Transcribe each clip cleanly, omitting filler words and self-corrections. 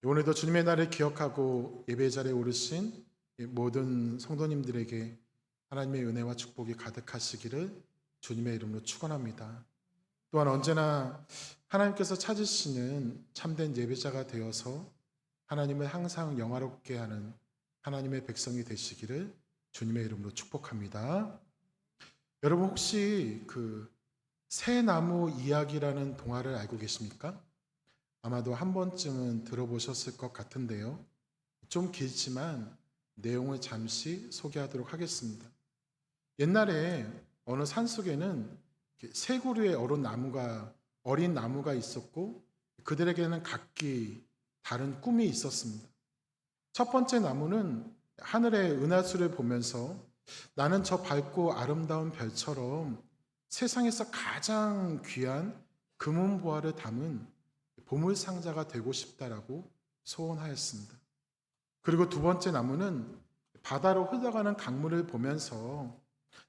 오늘도 주님의 날을 기억하고 예배 자리에 오르신 모든 성도님들에게 하나님의 은혜와 축복이 가득하시기를 주님의 이름으로 축원합니다. 또한 언제나 하나님께서 찾으시는 참된 예배자가 되어서 하나님을 항상 영화롭게 하는 하나님의 백성이 되시기를 주님의 이름으로 축복합니다. 여러분 혹시 그 새나무 이야기라는 동화를 알고 계십니까? 아마도 한 번쯤은 들어보셨을 것 같은데요. 좀 길지만 내용을 잠시 소개하도록 하겠습니다. 옛날에 어느 산속에는 세 그루의 어린 나무가 있었고 그들에게는 각기 다른 꿈이 있었습니다. 첫 번째 나무는 하늘의 은하수를 보면서 나는 저 밝고 아름다운 별처럼 세상에서 가장 귀한 금은보화를 담은 보물상자가 되고 싶다라고 소원하였습니다. 그리고 두 번째 나무는 바다로 흘러가는 강물을 보면서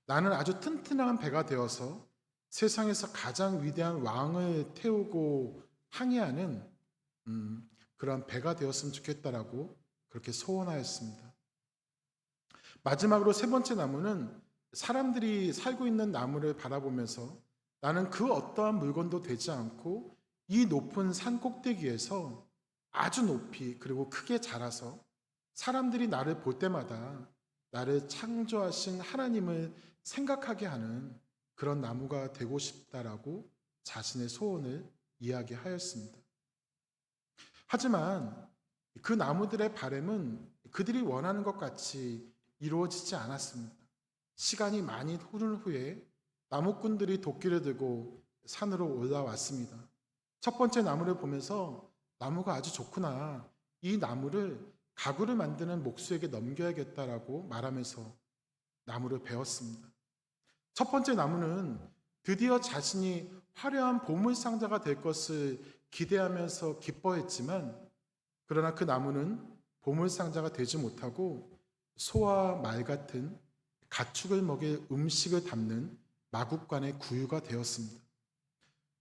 나는 아주 튼튼한 배가 되어서 세상에서 가장 위대한 왕을 태우고 항해하는 그런 배가 되었으면 좋겠다라고 그렇게 소원하였습니다. 마지막으로 세 번째 나무는 사람들이 살고 있는 나무를 바라보면서 나는 그 어떠한 물건도 되지 않고 이 높은 산 꼭대기에서 아주 높이 그리고 크게 자라서 사람들이 나를 볼 때마다 나를 창조하신 하나님을 생각하게 하는 그런 나무가 되고 싶다라고 자신의 소원을 이야기하였습니다. 하지만 그 나무들의 바람은 그들이 원하는 것 같이 이루어지지 않았습니다. 시간이 많이 흐른 후에 나무꾼들이 도끼를 들고 산으로 올라왔습니다. 첫 번째 나무를 보면서 나무가 아주 좋구나. 이 나무를 가구를 만드는 목수에게 넘겨야겠다라고 말하면서 나무를 베었습니다. 첫 번째 나무는 드디어 자신이 화려한 보물상자가 될 것을 기대하면서 기뻐했지만 그러나 그 나무는 보물상자가 되지 못하고 소와 말 같은 가축을 먹일 음식을 담는 마국간의 구유가 되었습니다.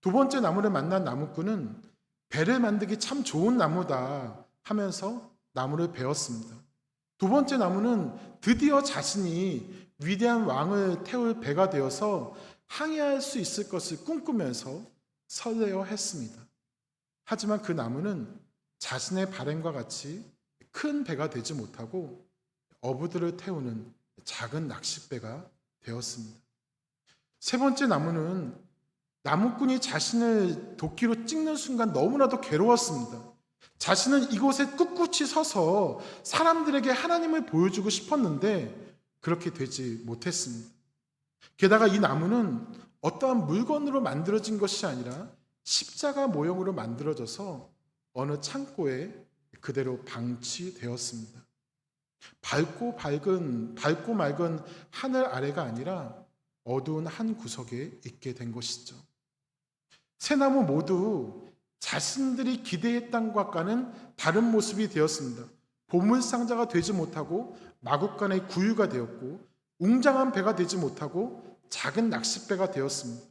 두 번째 나무를 만난 나무꾼은 배를 만들기 참 좋은 나무다 하면서 나무를 베었습니다. 두 번째 나무는 드디어 자신이 위대한 왕을 태울 배가 되어서 항해할 수 있을 것을 꿈꾸면서 설레어 했습니다. 하지만 그 나무는 자신의 바램과 같이 큰 배가 되지 못하고 어부들을 태우는 작은 낚싯배가 되었습니다. 세 번째 나무는 나무꾼이 자신을 도끼로 찍는 순간 너무나도 괴로웠습니다. 자신은 이곳에 꿋꿋이 서서 사람들에게 하나님을 보여주고 싶었는데 그렇게 되지 못했습니다. 게다가 이 나무는 어떠한 물건으로 만들어진 것이 아니라 십자가 모형으로 만들어져서 어느 창고에 그대로 방치되었습니다. 밝고 맑은 하늘 아래가 아니라 어두운 한 구석에 있게 된 것이죠. 세 나무 모두 자신들이 기대했던 것과는 다른 모습이 되었습니다. 보물상자가 되지 못하고 마국간의 구유가 되었고 웅장한 배가 되지 못하고 작은 낚싯배가 되었습니다.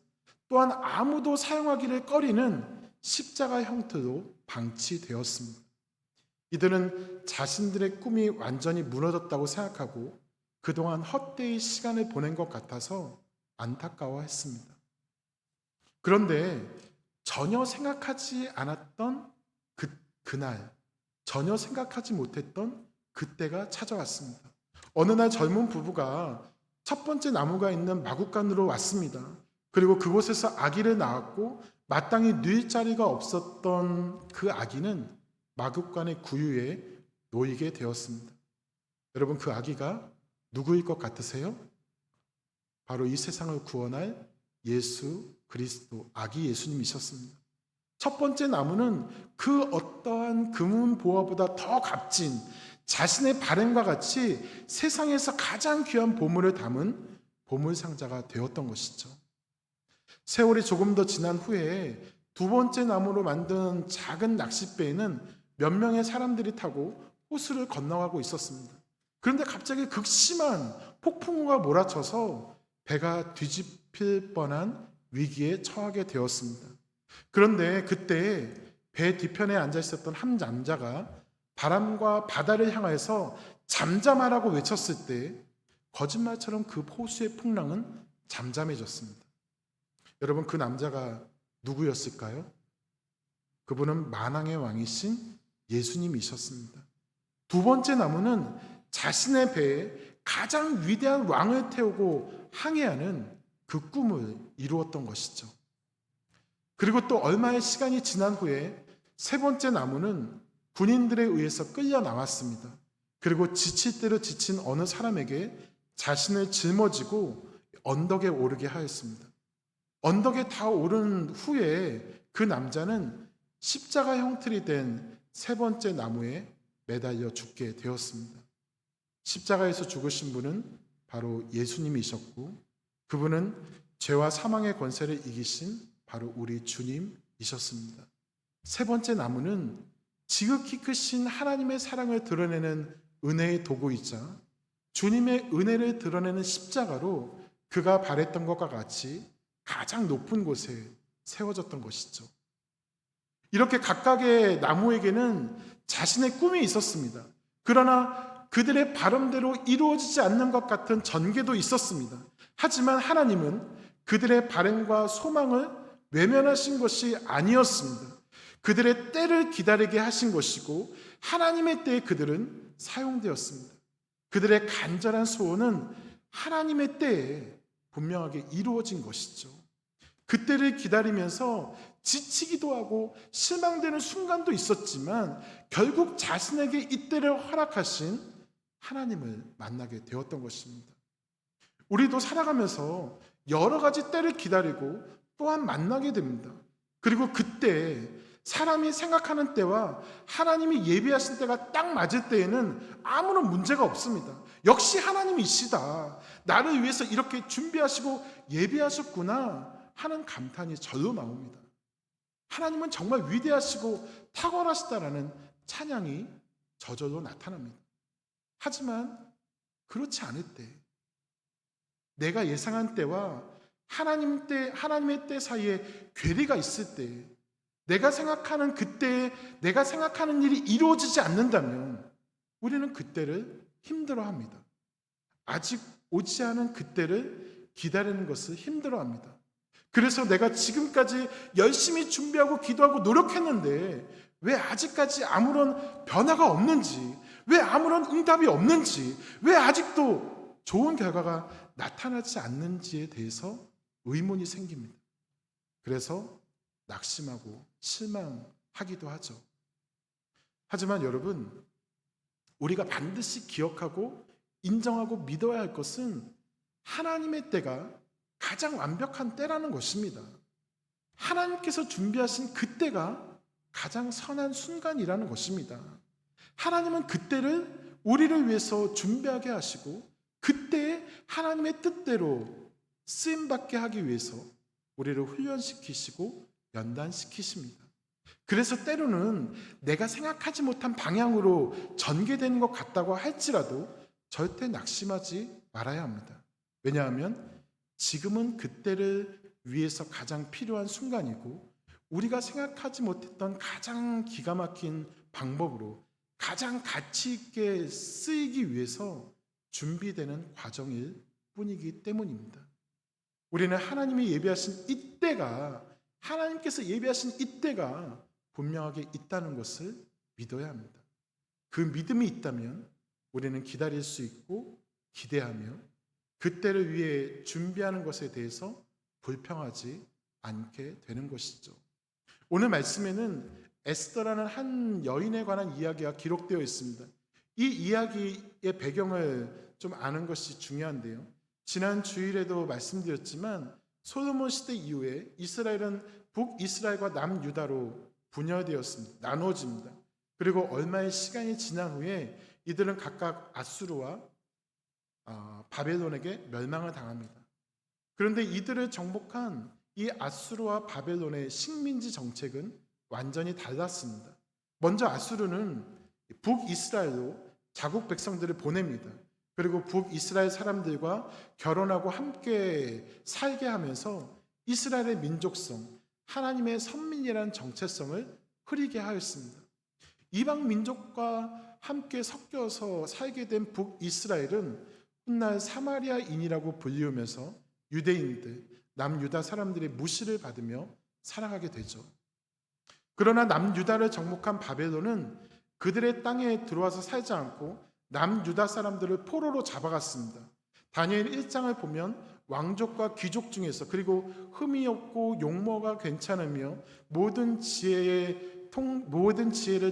또한 아무도 사용하기를 꺼리는 십자가 형태로 방치되었습니다. 이들은 자신들의 꿈이 완전히 무너졌다고 생각하고 그동안 헛되이 시간을 보낸 것 같아서 안타까워했습니다. 그런데 전혀 생각하지 않았던 그날, 전혀 생각하지 못했던 그때가 찾아왔습니다. 어느 날 젊은 부부가 첫 번째 나무가 있는 마국간으로 왔습니다. 그리고 그곳에서 아기를 낳았고 마땅히 누일 자리가 없었던 그 아기는 마국간의 구유에 놓이게 되었습니다. 여러분 그 아기가 누구일 것 같으세요? 바로 이 세상을 구원할 예수 그리스도 아기 예수님이셨습니다. 첫 번째 나무는 그 어떠한 금은 보화보다 더 값진 자신의 바램과 같이 세상에서 가장 귀한 보물을 담은 보물상자가 되었던 것이죠. 세월이 조금 더 지난 후에 두 번째 나무로 만든 작은 낚싯배에는 몇 명의 사람들이 타고 호수를 건너가고 있었습니다. 그런데 갑자기 극심한 폭풍우가 몰아쳐서 배가 뒤집힐 뻔한 위기에 처하게 되었습니다. 그런데 그때 배 뒤편에 앉아 있었던 한 남자가 바람과 바다를 향하여서 잠잠하라고 외쳤을 때 거짓말처럼 그 호수의 풍랑은 잠잠해졌습니다. 여러분, 그 남자가 누구였을까요? 그분은 만왕의 왕이신 예수님이셨습니다. 두 번째 나무는 자신의 배에 가장 위대한 왕을 태우고 항해하는 그 꿈을 이루었던 것이죠. 그리고 또 얼마의 시간이 지난 후에 세 번째 나무는 군인들에 의해서 끌려 나왔습니다. 그리고 지칠 대로 지친 어느 사람에게 자신을 짊어지고 언덕에 오르게 하였습니다. 언덕에 다 오른 후에 그 남자는 십자가 형틀이 된 세 번째 나무에 매달려 죽게 되었습니다. 십자가에서 죽으신 분은 바로 예수님이셨고, 그분은 죄와 사망의 권세를 이기신 바로 우리 주님이셨습니다. 세 번째 나무는 지극히 크신 하나님의 사랑을 드러내는 은혜의 도구이자 주님의 은혜를 드러내는 십자가로 그가 바랬던 것과 같이 가장 높은 곳에 세워졌던 것이죠. 이렇게 각각의 나무에게는 자신의 꿈이 있었습니다. 그러나 그들의 바람대로 이루어지지 않는 것 같은 전개도 있었습니다. 하지만 하나님은 그들의 바람과 소망을 외면하신 것이 아니었습니다. 그들의 때를 기다리게 하신 것이고 하나님의 때에 그들은 사용되었습니다. 그들의 간절한 소원은 하나님의 때에 분명하게 이루어진 것이죠. 그 때를 기다리면서 지치기도 하고 실망되는 순간도 있었지만 결국 자신에게 이 때를 허락하신 하나님을 만나게 되었던 것입니다. 우리도 살아가면서 여러 가지 때를 기다리고 또한 만나게 됩니다. 그리고 그때 사람이 생각하는 때와 하나님이 예비하신 때가 딱 맞을 때에는 아무런 문제가 없습니다. 역시 하나님이시다. 나를 위해서 이렇게 준비하시고 예비하셨구나 하는 감탄이 절로 나옵니다. 하나님은 정말 위대하시고 탁월하시다라는 찬양이 저절로 나타납니다. 하지만 그렇지 않을 때, 내가 예상한 때와 하나님의 때 사이에 괴리가 있을 때, 내가 생각하는 그때에 내가 생각하는 일이 이루어지지 않는다면 우리는 그때를 힘들어합니다. 아직 오지 않은 그때를 기다리는 것을 힘들어합니다. 그래서 내가 지금까지 열심히 준비하고 기도하고 노력했는데 왜 아직까지 아무런 변화가 없는지, 왜 아무런 응답이 없는지, 왜 아직도 좋은 결과가 나타나지 않는지에 대해서 의문이 생깁니다. 그래서 낙심하고 실망하기도 하죠. 하지만 여러분, 우리가 반드시 기억하고 인정하고 믿어야 할 것은 하나님의 때가 가장 완벽한 때라는 것입니다. 하나님께서 준비하신 그때가 가장 선한 순간이라는 것입니다. 하나님은 그때를 우리를 위해서 준비하게 하시고 그때에 하나님의 뜻대로 쓰임받게 하기 위해서 우리를 훈련시키시고 연단시키십니다. 그래서 때로는 내가 생각하지 못한 방향으로 전개되는 것 같다고 할지라도 절대 낙심하지 말아야 합니다. 왜냐하면 지금은 그때를 위해서 가장 필요한 순간이고 우리가 생각하지 못했던 가장 기가 막힌 방법으로 가장 가치 있게 쓰이기 위해서 준비되는 과정일 뿐이기 때문입니다. 우리는 하나님이 예비하신 이때가, 하나님께서 예비하신 이때가 분명하게 있다는 것을 믿어야 합니다. 그 믿음이 있다면 우리는 기다릴 수 있고 기대하며 그때를 위해 준비하는 것에 대해서 불평하지 않게 되는 것이죠. 오늘 말씀에는 에스더라는 한 여인에 관한 이야기가 기록되어 있습니다. 이 이야기의 배경을 좀 아는 것이 중요한데요. 지난 주일에도 말씀드렸지만 솔로몬 시대 이후에 이스라엘은 북이스라엘과 남유다로 분열되었습니다. 나눠집니다. 그리고 얼마의 시간이 지난 후에 이들은 각각 아수르와 바벨론에게 멸망을 당합니다. 그런데 이들을 정복한 이 아수르와 바벨론의 식민지 정책은 완전히 달랐습니다. 먼저 아수르는 북이스라엘로 자국 백성들을 보냅니다. 그리고 북이스라엘 사람들과 결혼하고 함께 살게 하면서 이스라엘의 민족성, 하나님의 선민이라는 정체성을 흐리게 하였습니다. 이방 민족과 함께 섞여서 살게 된 북이스라엘은 훗날 사마리아인이라고 불리우면서 유대인들, 남유다 사람들의 무시를 받으며 살아가게 되죠. 그러나 남유다를 정복한 바벨론은 그들의 땅에 들어와서 살지 않고 남유다 사람들을 포로로 잡아갔습니다. 다니엘 1장을 보면 왕족과 귀족 중에서, 그리고 흠이 없고 용모가 괜찮으며 모든 지혜를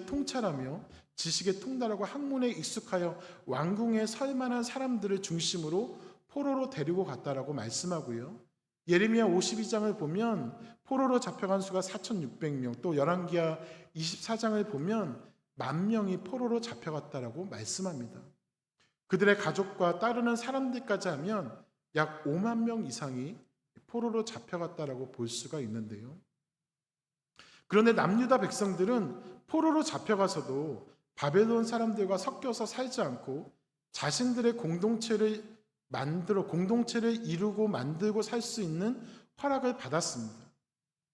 통찰하며 지식에 통달하고 학문에 익숙하여 왕궁에 설 만한 사람들을 중심으로 포로로 데리고 갔다라고 말씀하고요. 예레미야 52장을 보면 포로로 잡혀간 수가 4,600명, 또 열왕기하 24장을 보면 10,000명이 포로로 잡혀갔다라고 말씀합니다. 그들의 가족과 따르는 사람들까지 하면 약 5만 명 이상이 포로로 잡혀갔다라고 볼 수가 있는데요. 그런데 남유다 백성들은 포로로 잡혀가서도 바벨론 사람들과 섞여서 살지 않고 자신들의 공동체를 이루고 만들고 살 수 있는 허락을 받았습니다.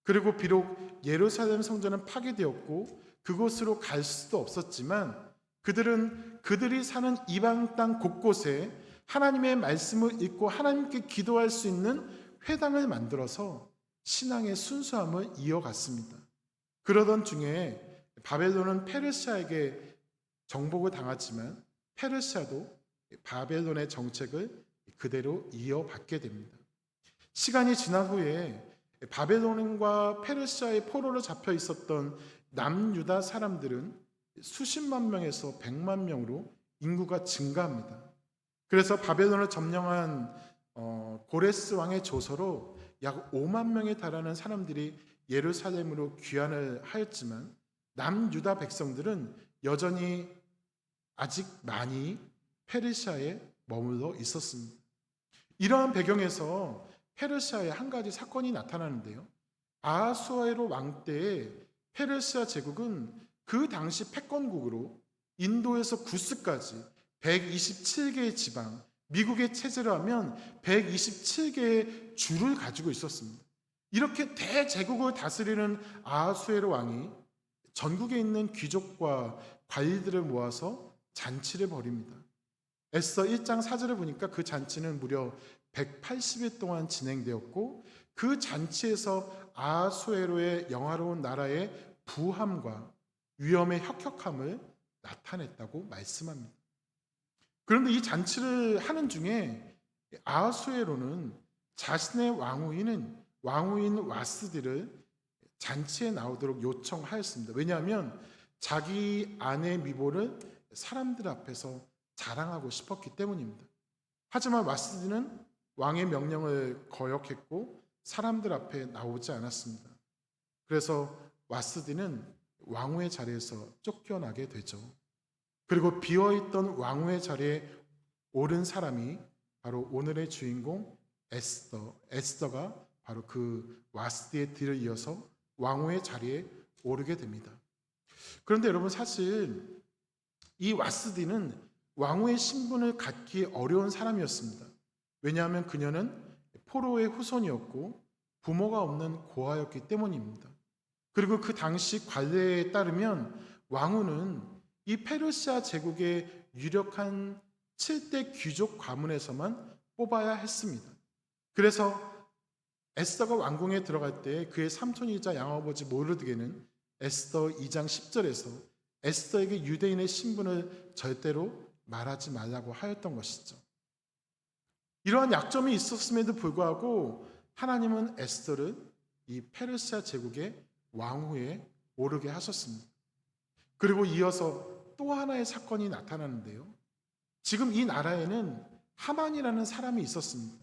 그리고 비록 예루살렘 성전은 파괴되었고 그곳으로 갈 수도 없었지만 그들은 그들이 사는 이방 땅 곳곳에 하나님의 말씀을 읽고 하나님께 기도할 수 있는 회당을 만들어서 신앙의 순수함을 이어갔습니다. 그러던 중에 바벨론은 페르시아에게 정복을 당했지만 페르시아도 바벨론의 정책을 그대로 이어받게 됩니다. 시간이 지난 후에 바벨론과 페르시아의 포로로 잡혀 있었던 남유다 사람들은 수십만 명에서 100만 명으로 인구가 증가합니다. 그래서 바벨론을 점령한 고레스 왕의 조서로 약 5만 명에 달하는 사람들이 예루살렘으로 귀환을 하였지만 남유다 백성들은 여전히 아직 많이 페르시아에 머물러 있었습니다. 이러한 배경에서 페르시아에 한 가지 사건이 나타나는데요. 아하수에로 왕 때에 페르시아 제국은 그 당시 패권국으로 인도에서 구스까지 127개의 지방, 미국의 체제로 하면 127개의 주를 가지고 있었습니다. 이렇게 대제국을 다스리는 아하수에로 왕이 전국에 있는 귀족과 관리들을 모아서 잔치를 벌입니다. 에스더 1장 4절을 보니까 그 잔치는 무려 180일 동안 진행되었고 그 잔치에서 아하수에로의 영화로운 나라의 부함과 위엄의 혁혁함을 나타냈다고 말씀합니다. 그런데 이 잔치를 하는 중에 아하수에로는 자신의 왕후인 와스디를 잔치에 나오도록 요청하였습니다. 왜냐하면 자기 아내의 미모를 사람들 앞에서 자랑하고 싶었기 때문입니다. 하지만 와스디는 왕의 명령을 거역했고 사람들 앞에 나오지 않았습니다. 그래서 와스디는 왕후의 자리에서 쫓겨나게 되죠. 그리고 비어있던 왕후의 자리에 오른 사람이 바로 오늘의 주인공 에스더가 바로 그 와스디의 뒤를 이어서 왕후의 자리에 오르게 됩니다. 그런데 여러분, 사실 이 와스디는 왕후의 신분을 갖기 어려운 사람이었습니다. 왜냐하면 그녀는 포로의 후손이었고 부모가 없는 고아였기 때문입니다. 그리고 그 당시 관례에 따르면 왕후는 이 페르시아 제국의 유력한 7대 귀족 가문에서만 뽑아야 했습니다. 그래서 에스더가 왕궁에 들어갈 때 그의 삼촌이자 양아버지 모르드게는 에스더 2장 10절에서 에스더에게 유대인의 신분을 절대로 말하지 말라고 하였던 것이죠. 이러한 약점이 있었음에도 불구하고 하나님은 에스더를 이 페르시아 제국의 왕후에 오르게 하셨습니다. 그리고 이어서 또 하나의 사건이 나타나는데요. 지금 이 나라에는 하만이라는 사람이 있었습니다.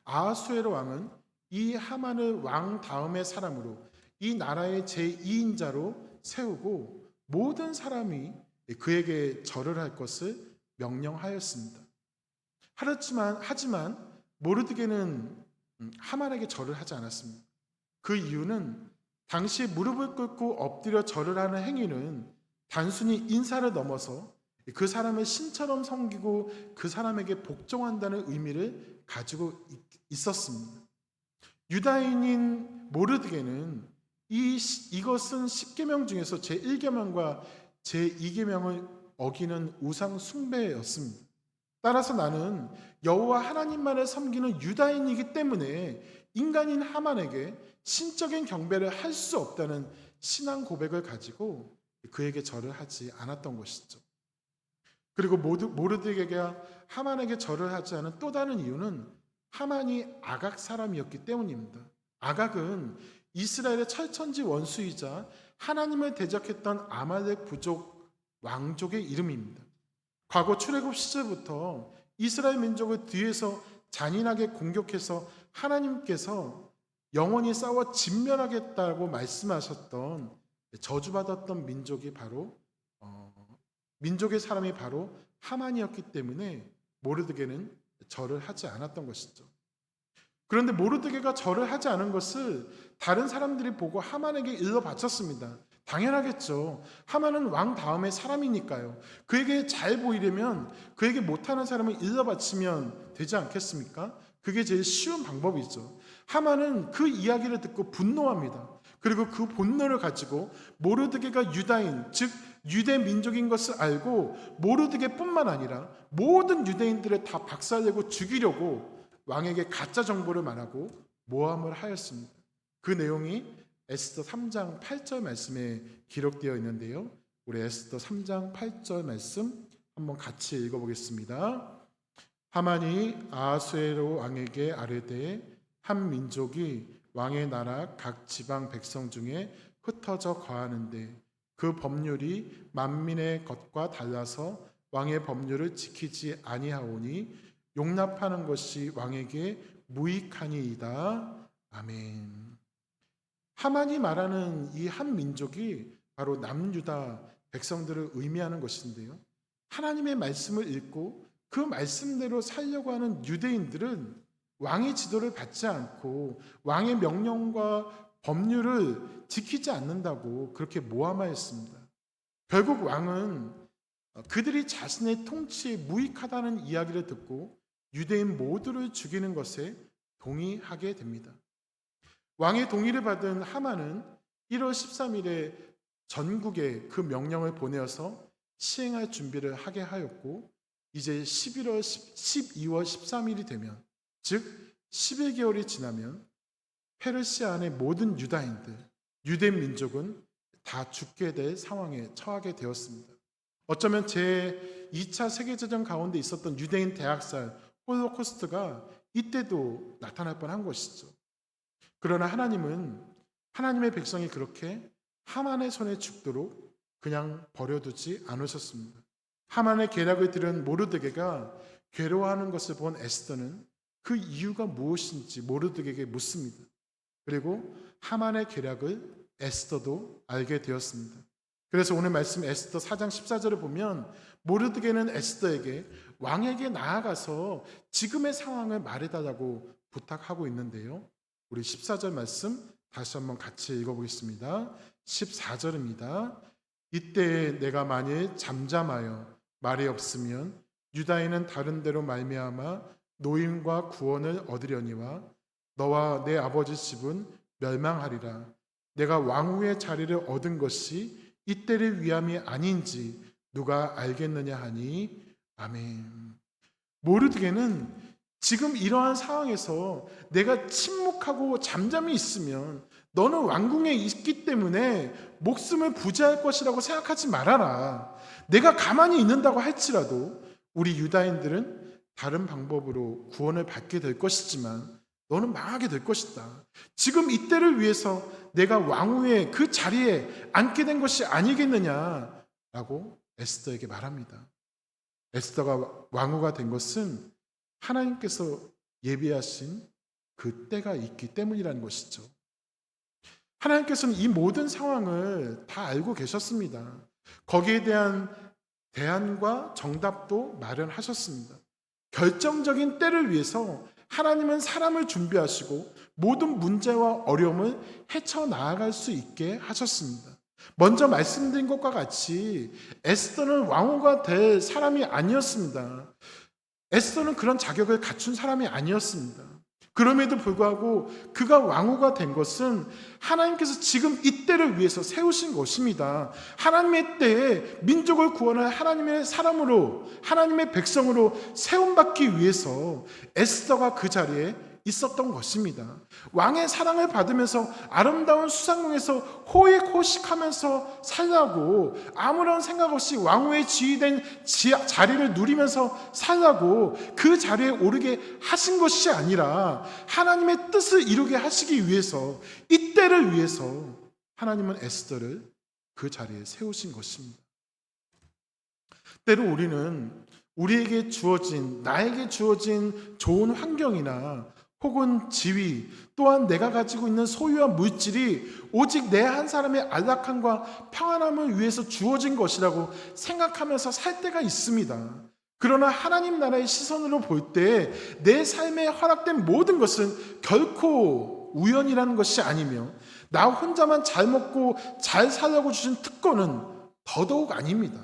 아하수에로 왕은 이 하만을 왕 다음의 사람으로 이 나라의 제2인자로 세우고 모든 사람이 그에게 절을 할 것을 명령하였습니다. 하지만 모르드게는 하만에게 절을 하지 않았습니다. 그 이유는 당시 무릎을 꿇고 엎드려 절을 하는 행위는 단순히 인사를 넘어서 그 사람을 신처럼 섬기고 그 사람에게 복종한다는 의미를 가지고 있었습니다. 유다인인 모르드게는 이것은 10계명 중에서 제1계명과 제2계명을 어기는 우상 숭배였습니다. 따라서 나는 여호와 하나님만을 섬기는 유다인이기 때문에 인간인 하만에게 신적인 경배를 할 수 없다는 신앙 고백을 가지고 그에게 절을 하지 않았던 것이죠. 그리고 모르드게가 하만에게 절을 하지 않은 또 다른 이유는 하만이 아각 사람이었기 때문입니다. 아각은 이스라엘의 철천지 원수이자 하나님을 대적했던 아말렉 부족 왕족의 이름입니다. 과거 출애굽 시절부터 이스라엘 민족을 뒤에서 잔인하게 공격해서 하나님께서 영원히 싸워 진멸하겠다고 말씀하셨던 저주받았던 민족의 사람이 바로 하만이었기 때문에 모르드게는 절을 하지 않았던 것이죠. 그런데 모르드게가 절을 하지 않은 것을 다른 사람들이 보고 하만에게 일러 바쳤습니다. 당연하겠죠. 하만은 왕 다음의 사람이니까요. 그에게 잘 보이려면 그에게 못하는 사람을 일러 바치면 되지 않겠습니까? 그게 제일 쉬운 방법이죠. 하만은 그 이야기를 듣고 분노합니다. 그리고 그 분노를 가지고 모르드게가 유다인, 즉 유대 민족인 것을 알고 모르드게뿐만 아니라 모든 유대인들을 다 박살내고 죽이려고 왕에게 가짜 정보를 말하고 모함을 하였습니다. 그 내용이 에스더 3장 8절 말씀에 기록되어 있는데요. 우리 에스더 3장 8절 말씀 한번 같이 읽어보겠습니다. 하만이 아하수에로 왕에게 아뢰되 한 민족이 왕의 나라 각 지방 백성 중에 흩어져 거하는데 그 법률이 만민의 것과 달라서 왕의 법률을 지키지 아니하오니 용납하는 것이 왕에게 무익하니이다. 아멘. 하만이 말하는 이 한 민족이 바로 남유다 백성들을 의미하는 것인데요. 하나님의 말씀을 읽고 그 말씀대로 살려고 하는 유대인들은 왕의 지도를 받지 않고 왕의 명령과 법률을 지키지 않는다고 그렇게 모함하였습니다. 결국 왕은 그들이 자신의 통치에 무익하다는 이야기를 듣고 유대인 모두를 죽이는 것에 동의하게 됩니다. 왕의 동의를 받은 하만은 1월 13일에 전국에 그 명령을 보내어서 시행할 준비를 하게 하였고 이제 12월 13일이 되면 즉 11개월이 지나면 페르시아 안의 모든 유다인들, 유대 민족은 다 죽게 될 상황에 처하게 되었습니다. 어쩌면 제2차 세계대전 가운데 있었던 유대인 대학살, 홀로코스트가 이때도 나타날 뻔한 것이죠. 그러나 하나님은 하나님의 백성이 그렇게 하만의 손에 죽도록 그냥 버려두지 않으셨습니다. 하만의 계략을 들은 모르드게가 괴로워하는 것을 본 에스더는 그 이유가 무엇인지 모르드게에게 묻습니다. 그리고 하만의 계략을 에스더도 알게 되었습니다. 그래서 오늘 말씀 에스더 4장 14절을 보면 모르드게는 에스더에게 왕에게 나아가서 지금의 상황을 말해달라고 부탁하고 있는데요. 우리 14절 말씀 다시 한번 같이 읽어보겠습니다. 14절입니다. 이때 내가 만일 잠잠하여 말이 없으면 유다인은 다른 데로 말미암아 노임과 구원을 얻으려니와 너와 내 아버지 집은 멸망하리라. 내가 왕후의 자리를 얻은 것이 이때를 위함이 아닌지 누가 알겠느냐 하니 아멘. 모르드게는 지금 이러한 상황에서 내가 침묵하고 잠잠히 있으면 너는 왕궁에 있기 때문에 목숨을 부지할 것이라고 생각하지 말아라. 내가 가만히 있는다고 할지라도 우리 유다인들은 다른 방법으로 구원을 받게 될 것이지만 너는 망하게 될 것이다. 지금 이때를 위해서 내가 왕후의 그 자리에 앉게 된 것이 아니겠느냐라고 에스더에게 말합니다. 에스더가 왕후가 된 것은 하나님께서 예비하신 그 때가 있기 때문이라는 것이죠. 하나님께서는 이 모든 상황을 다 알고 계셨습니다. 거기에 대한 대안과 정답도 마련하셨습니다. 결정적인 때를 위해서 하나님은 사람을 준비하시고 모든 문제와 어려움을 헤쳐나아갈 수 있게 하셨습니다. 먼저 말씀드린 것과 같이 에스더는 왕후가 될 사람이 아니었습니다. 에스더는 그런 자격을 갖춘 사람이 아니었습니다. 그럼에도 불구하고 그가 왕후가 된 것은 하나님께서 지금 이 때를 위해서 세우신 것입니다. 하나님의 때에 민족을 구원할 하나님의 사람으로, 하나님의 백성으로 세움받기 위해서 에스더가 그 자리에 있었던 것입니다. 왕의 사랑을 받으면서 아름다운 수상궁에서 호의호식하면서 살라고, 아무런 생각 없이 왕후의 지휘된 자리를 누리면서 살라고 그 자리에 오르게 하신 것이 아니라 하나님의 뜻을 이루게 하시기 위해서, 이 때를 위해서 하나님은 에스더를 그 자리에 세우신 것입니다. 때로 우리는 우리에게 주어진, 나에게 주어진 좋은 환경이나 혹은 지위, 또한 내가 가지고 있는 소유와 물질이 오직 내 한 사람의 안락함과 평안함을 위해서 주어진 것이라고 생각하면서 살 때가 있습니다. 그러나 하나님 나라의 시선으로 볼 때 내 삶에 허락된 모든 것은 결코 우연이라는 것이 아니며, 나 혼자만 잘 먹고 잘 살려고 주신 특권은 더더욱 아닙니다.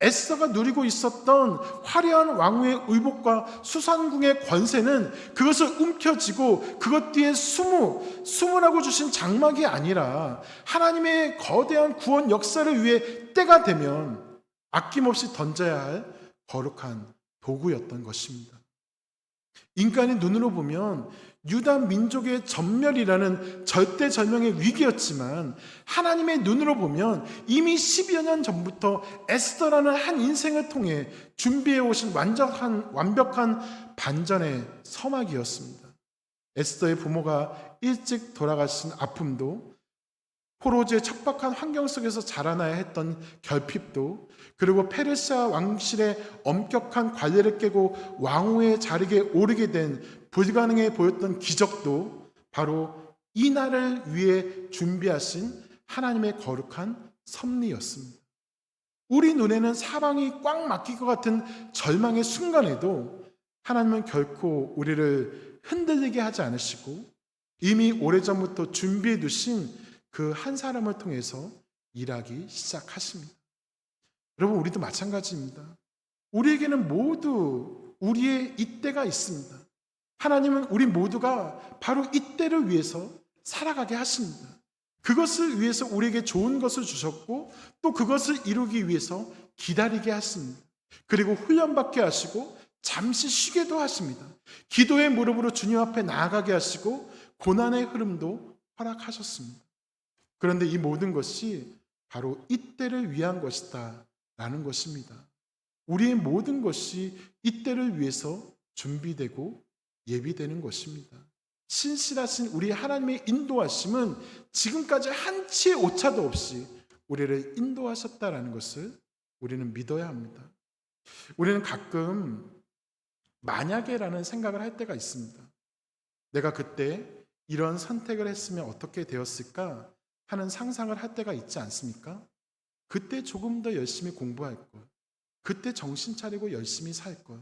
에스더가 누리고 있었던 화려한 왕후의 의복과 수산궁의 권세는 그것을 움켜쥐고 그것 뒤에 수문하고 주신 장막이 아니라 하나님의 거대한 구원 역사를 위해 때가 되면 아낌없이 던져야 할 거룩한 도구였던 것입니다. 인간의 눈으로 보면 유다 민족의 전멸이라는 절대절명의 위기였지만, 하나님의 눈으로 보면 이미 10여 년 전부터 에스더라는 한 인생을 통해 준비해 오신 완벽한 반전의 서막이었습니다. 에스더의 부모가 일찍 돌아가신 아픔도, 포로지의 척박한 환경 속에서 자라나야 했던 결핍도, 그리고 페르시아 왕실의 엄격한 관례를 깨고 왕후의 자리에 오르게 된 불가능해 보였던 기적도 바로 이 날을 위해 준비하신 하나님의 거룩한 섭리였습니다. 우리 눈에는 사방이 꽉 막힐 것 같은 절망의 순간에도 하나님은 결코 우리를 흔들리게 하지 않으시고 이미 오래전부터 준비해 두신 그 한 사람을 통해서 일하기 시작하십니다. 여러분, 우리도 마찬가지입니다. 우리에게는 모두 우리의 이때가 있습니다. 하나님은 우리 모두가 바로 이때를 위해서 살아가게 하십니다. 그것을 위해서 우리에게 좋은 것을 주셨고 또 그것을 이루기 위해서 기다리게 하십니다. 그리고 훈련받게 하시고 잠시 쉬게도 하십니다. 기도의 무릎으로 주님 앞에 나아가게 하시고 고난의 흐름도 허락하셨습니다. 그런데 이 모든 것이 바로 이때를 위한 것이다 라는 것입니다. 우리의 모든 것이 이때를 위해서 준비되고 예비되는 것입니다. 신실하신 우리 하나님의 인도하심은 지금까지 한치의 오차도 없이 우리를 인도하셨다라는 것을 우리는 믿어야 합니다. 우리는 가끔 만약에라는 생각을 할 때가 있습니다. 내가 그때 이런 선택을 했으면 어떻게 되었을까 하는 상상을 할 때가 있지 않습니까? 그때 조금 더 열심히 공부할 걸, 그때 정신 차리고 열심히 살 걸,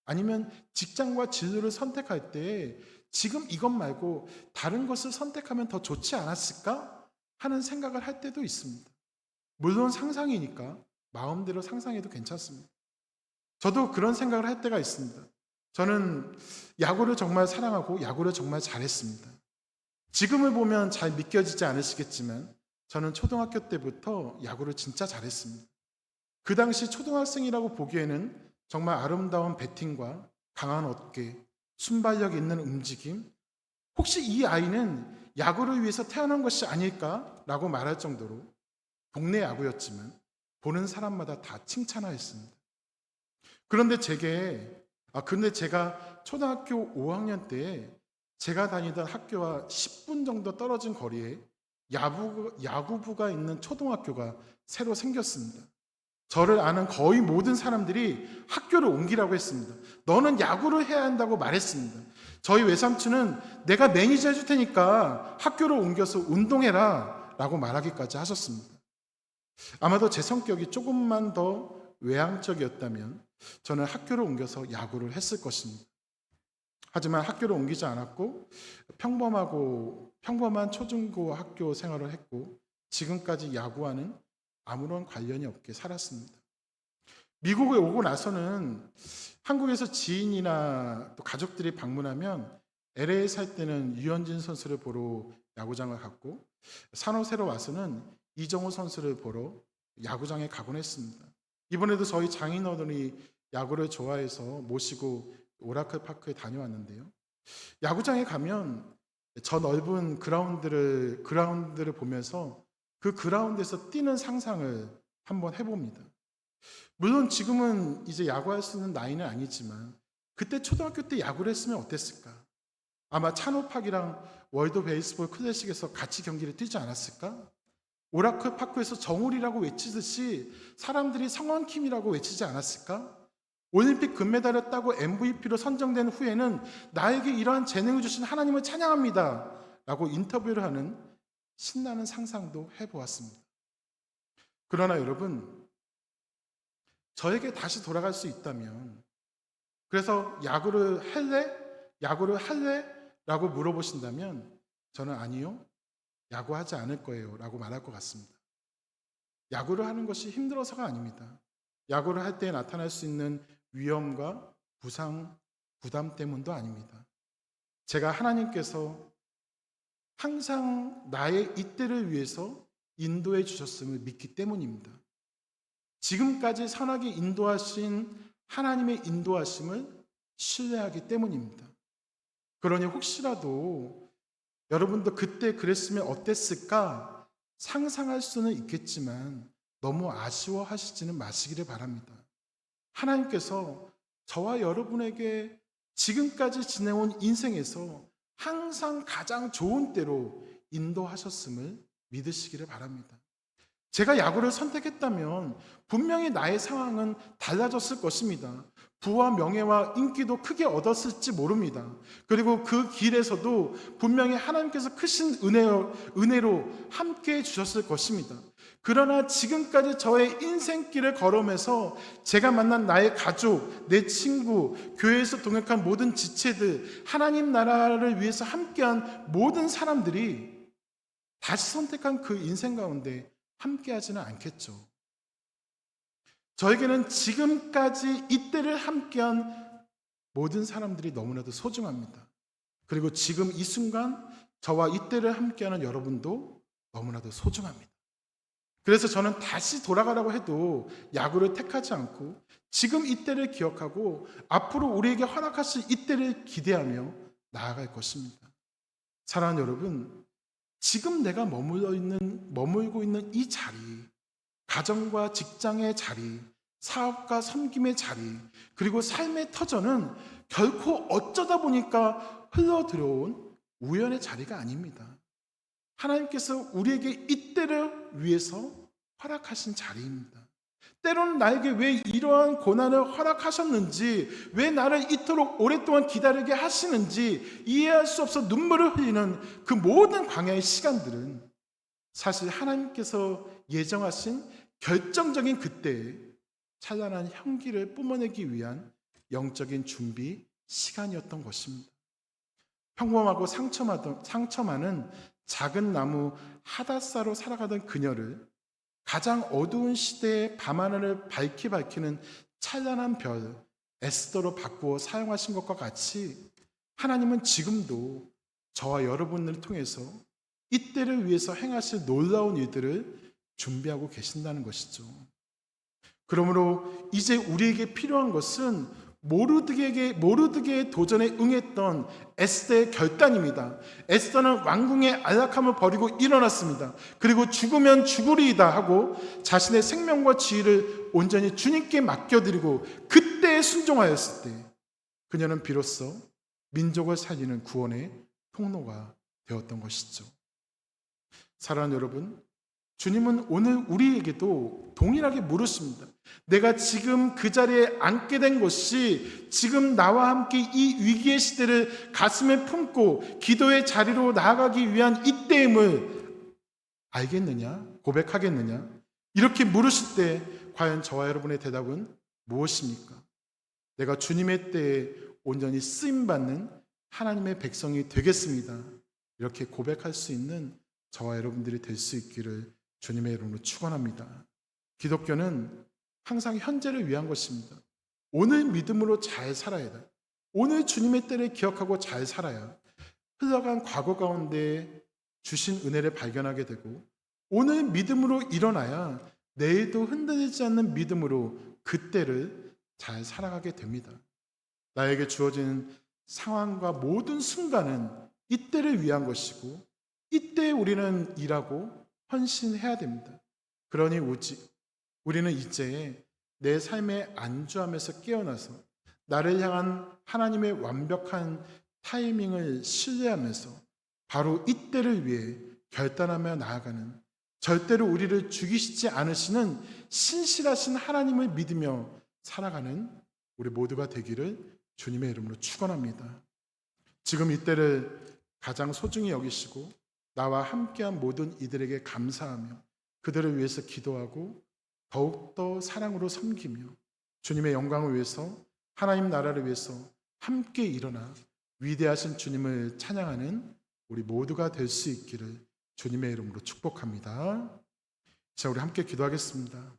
아니면 직장과 진로를 선택할 때 지금 이것 말고 다른 것을 선택하면 더 좋지 않았을까 하는 생각을 할 때도 있습니다. 물론 상상이니까 마음대로 상상해도 괜찮습니다. 저도 그런 생각을 할 때가 있습니다. 저는 야구를 정말 사랑하고 야구를 정말 잘했습니다. 지금을 보면 잘 믿겨지지 않으시겠지만 저는 초등학교 때부터 야구를 진짜 잘했습니다. 그 당시 초등학생이라고 보기에는 정말 아름다운 배팅과 강한 어깨, 순발력 있는 움직임, 혹시 이 아이는 야구를 위해서 태어난 것이 아닐까라고 말할 정도로 동네 야구였지만 보는 사람마다 다 칭찬하였습니다. 그런데 제가 초등학교 5학년 때 제가 다니던 학교와 10분 정도 떨어진 거리에 야구부가 있는 초등학교가 새로 생겼습니다. 저를 아는 거의 모든 사람들이 학교를 옮기라고 했습니다. 너는 야구를 해야 한다고 말했습니다. 저희 외삼촌은 내가 매니저 해줄 테니까 학교를 옮겨서 운동해라 라고 말하기까지 하셨습니다. 아마도 제 성격이 조금만 더 외향적이었다면 저는 학교를 옮겨서 야구를 했을 것입니다. 하지만 학교를 옮기지 않았고 평범한 초중고 학교 생활을 했고 지금까지 야구와는 아무런 관련이 없게 살았습니다. 미국에 오고 나서는 한국에서 지인이나 또 가족들이 방문하면 LA에 살 때는 유현진 선수를 보러 야구장을 갔고, 산호세로 와서는 이정우 선수를 보러 야구장에 가곤 했습니다. 이번에도 저희 장인어른이 야구를 좋아해서 모시고 오라클 파크에 다녀왔는데요. 야구장에 가면 저 넓은 그라운드를 보면서 그 그라운드에서 뛰는 상상을 한번 해봅니다. 물론 지금은 이제 야구할 수 있는 나이는 아니지만 그때 초등학교 때 야구를 했으면 어땠을까? 아마 찬호팍이랑 월드 베이스볼 클래식에서 같이 경기를 뛰지 않았을까? 오라클 파크에서 정울이라고 외치듯이 사람들이 성원킴이라고 외치지 않았을까? 올림픽 금메달을 따고 MVP로 선정된 후에는 나에게 이러한 재능을 주신 하나님을 찬양합니다 라고 인터뷰를 하는 신나는 상상도 해보았습니다. 그러나 여러분, 저에게 다시 돌아갈 수 있다면, 그래서 야구를 할래? 라고 물어보신다면 저는 아니요, 야구하지 않을 거예요 라고 말할 것 같습니다. 야구를 하는 것이 힘들어서가 아닙니다. 야구를 할 때 나타날 수 있는 위험과 부상, 부담 때문도 아닙니다. 제가 하나님께서 항상 나의 이때를 위해서 인도해 주셨음을 믿기 때문입니다. 지금까지 선하게 인도하신 하나님의 인도하심을 신뢰하기 때문입니다. 그러니 혹시라도 여러분도 그때 그랬으면 어땠을까 상상할 수는 있겠지만 너무 아쉬워하시지는 마시기를 바랍니다. 하나님께서 저와 여러분에게 지금까지 지내온 인생에서 항상 가장 좋은 때로 인도하셨음을 믿으시기를 바랍니다. 제가 야구를 선택했다면 분명히 나의 상황은 달라졌을 것입니다. 부와 명예와 인기도 크게 얻었을지 모릅니다. 그리고 그 길에서도 분명히 하나님께서 크신 은혜로 함께 해주셨을 것입니다. 그러나 지금까지 저의 인생길을 걸으면서 제가 만난 나의 가족, 내 친구, 교회에서 동역한 모든 지체들, 하나님 나라를 위해서 함께한 모든 사람들이 다시 선택한 그 인생 가운데 함께하지는 않겠죠. 저에게는 지금까지 이때를 함께한 모든 사람들이 너무나도 소중합니다. 그리고 지금 이 순간 저와 이때를 함께하는 여러분도 너무나도 소중합니다. 그래서 저는 다시 돌아가라고 해도 야구를 택하지 않고 지금 이때를 기억하고 앞으로 우리에게 허락하실 이때를 기대하며 나아갈 것입니다. 사랑하는 여러분, 지금 내가 머물고 있는 이 자리, 가정과 직장의 자리, 사업과 섬김의 자리, 그리고 삶의 터전은 결코 어쩌다 보니까 흘러들어온 우연의 자리가 아닙니다. 하나님께서 우리에게 이때를 위해서 허락하신 자리입니다. 때로는 나에게 왜 이러한 고난을 허락하셨는지, 왜 나를 이토록 오랫동안 기다리게 하시는지 이해할 수 없어 눈물을 흘리는 그 모든 광야의 시간들은 사실 하나님께서 예정하신 결정적인 그때에 찬란한 향기를 뿜어내기 위한 영적인 준비 시간이었던 것입니다. 평범하고 상처 많은 작은 나무 하닷사로 살아가던 그녀를 가장 어두운 시대의 밤하늘을 밝히는 찬란한 별 에스더로 바꾸어 사용하신 것과 같이 하나님은 지금도 저와 여러분을 통해서 이때를 위해서 행하실 놀라운 일들을 준비하고 계신다는 것이죠. 그러므로 이제 우리에게 필요한 것은 모르드게의 도전에 응했던 에스더의 결단입니다. 에스더는 왕궁의 안락함을 버리고 일어났습니다. 그리고 죽으면 죽으리이다 하고 자신의 생명과 지위를 온전히 주님께 맡겨드리고 그때에 순종하였을 때 그녀는 비로소 민족을 살리는 구원의 통로가 되었던 것이죠. 사랑하는 여러분, 주님은 오늘 우리에게도 동일하게 물으십니다. 내가 지금 그 자리에 앉게 된 것이 지금 나와 함께 이 위기의 시대를 가슴에 품고 기도의 자리로 나아가기 위한 이때임을 알겠느냐? 고백하겠느냐? 이렇게 물으실 때 과연 저와 여러분의 대답은 무엇입니까? 내가 주님의 때에 온전히 쓰임받는 하나님의 백성이 되겠습니다. 이렇게 고백할 수 있는 저와 여러분들이 될 수 있기를 주님의 이름으로 축원합니다. 기독교는 항상 현재를 위한 것입니다. 오늘 믿음으로 잘 살아야 돼. 오늘 주님의 때를 기억하고 잘 살아야 흘러간 과거 가운데 주신 은혜를 발견하게 되고 오늘 믿음으로 일어나야 내일도 흔들리지 않는 믿음으로 그때를 잘 살아가게 됩니다. 나에게 주어진 상황과 모든 순간은 이때를 위한 것이고 이때 우리는 일하고 헌신해야 됩니다. 그러니 오직 우리는 이제 내 삶에 안주하면서 깨어나서 나를 향한 하나님의 완벽한 타이밍을 신뢰하면서 바로 이때를 위해 결단하며 나아가는, 절대로 우리를 죽이시지 않으시는 신실하신 하나님을 믿으며 살아가는 우리 모두가 되기를 주님의 이름으로 축원합니다. 지금 이때를 가장 소중히 여기시고 나와 함께한 모든 이들에게 감사하며 그들을 위해서 기도하고 더욱더 사랑으로 섬기며 주님의 영광을 위해서, 하나님 나라를 위해서 함께 일어나 위대하신 주님을 찬양하는 우리 모두가 될 수 있기를 주님의 이름으로 축복합니다. 자, 우리 함께 기도하겠습니다.